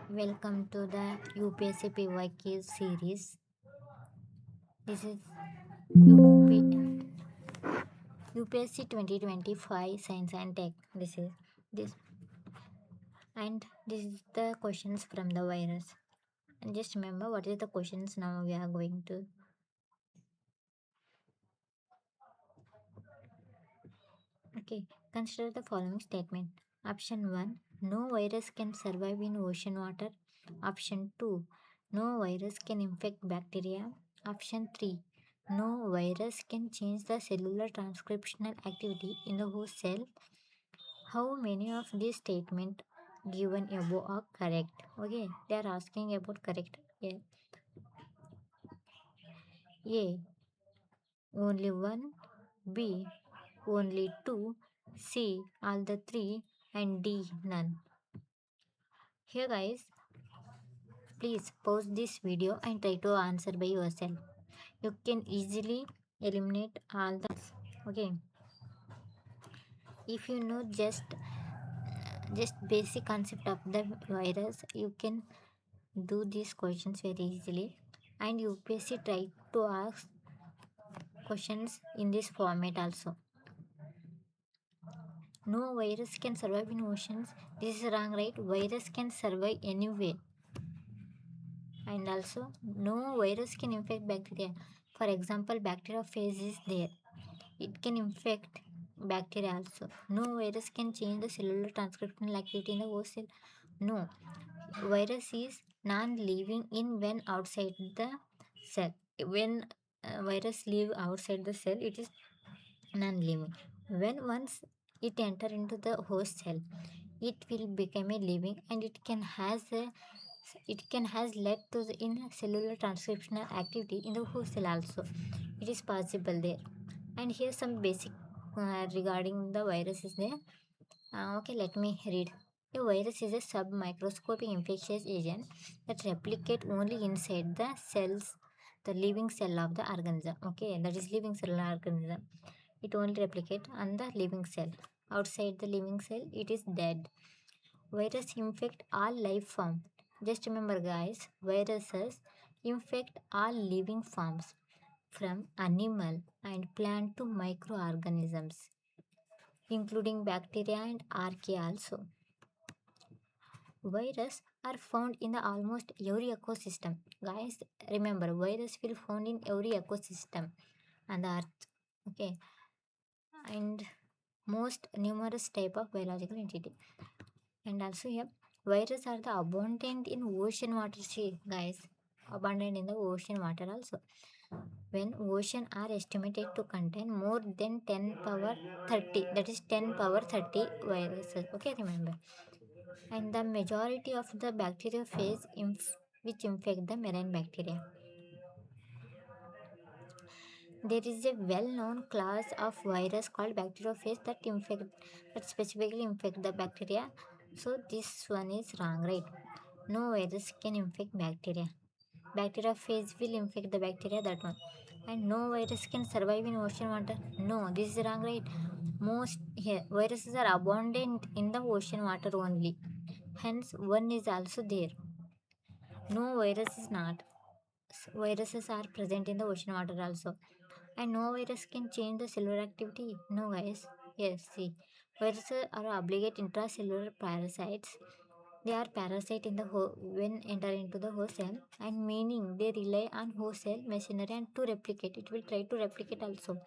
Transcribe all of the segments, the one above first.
Welcome to the UPSC PYQ series. This is UPSC 2025 Science and Tech. This is the questions from the virus. And just remember what is the questions now we are going to. Okay, consider the following statement. Option 1, no virus can survive in ocean water. Option 2, no virus can infect bacteria. Option 3, no virus can change the cellular transcriptional activity in the host cell. How many of these statements given above are correct? Okay, they are asking about correct. Yeah. A, only one. B, only two. C, all the three. And D, none. Here guys, please pause this video and try to answer by yourself. You can easily eliminate all the. Okay, if you know just basic concept of the virus, you can do these questions very easily. And UPSC try to ask questions in this format also. No virus can survive in oceans. This is wrong, right? Virus can survive anywhere. And also, no virus can infect bacteria. For example, bacteriophage is there. It can infect bacteria also. No virus can change the cellular transcriptional activity in the host cell. No. Virus is non-living in when outside the cell. When virus live outside the cell, it is non-living. When once it enter into the host cell, it will become a living, and it can has led to the in cellular transcriptional activity in the host cell also. It is possible there. And here some basic regarding the virus is there. Okay, let me read. A virus is a submicroscopic infectious agent that replicate only inside the cells, the living cell of the organism. Okay, that is living cell organism. It only replicate on the living cell. Outside the living cell, it is dead. Virus infect all life form. Just remember guys, viruses infect all living forms from animal and plant to microorganisms, including bacteria and archaea also. Viruses are found in the almost every ecosystem. Guys, remember virus will found in every ecosystem on the earth. Okay, and most numerous type of biological entity. And also here, viruses are the abundant in ocean water. See, guys, abundant in the ocean water also. When ocean are estimated to contain more than 10 power 30, that is 10 power 30 viruses. Okay, remember. And the majority of the bacteriophage which infect the marine bacteria. There is a well-known class of virus called bacteriophage that specifically infect the bacteria. So this one is wrong, right? No virus can infect bacteria. Bacteriophage will infect the bacteria, that one. And no virus can survive in ocean water. No, this is wrong, right? Most here viruses are abundant in the ocean water only. Hence, one is also there. No virus is not. Viruses are present in the ocean water also. And no virus can change the cellular activity. No, guys. Yes, see. Viruses are obligate intracellular parasites. They are parasite in the when enter into the host cell, and meaning they rely on host cell machinery and to replicate. It will try to replicate also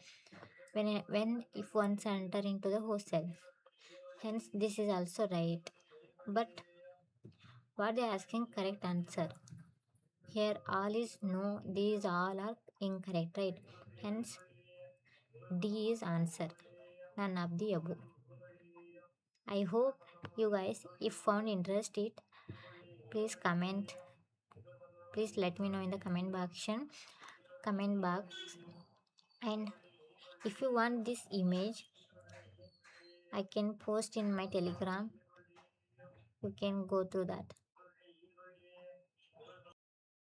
when if once enter into the host cell. Hence, this is also right. But what they asking correct answer? Here all is no, these all are incorrect, right? Hence D is answer, none of the above. I hope you guys, if found interested, please comment. Please let me know in the comment box. And if you want this image, I can post in my Telegram. You can go through that.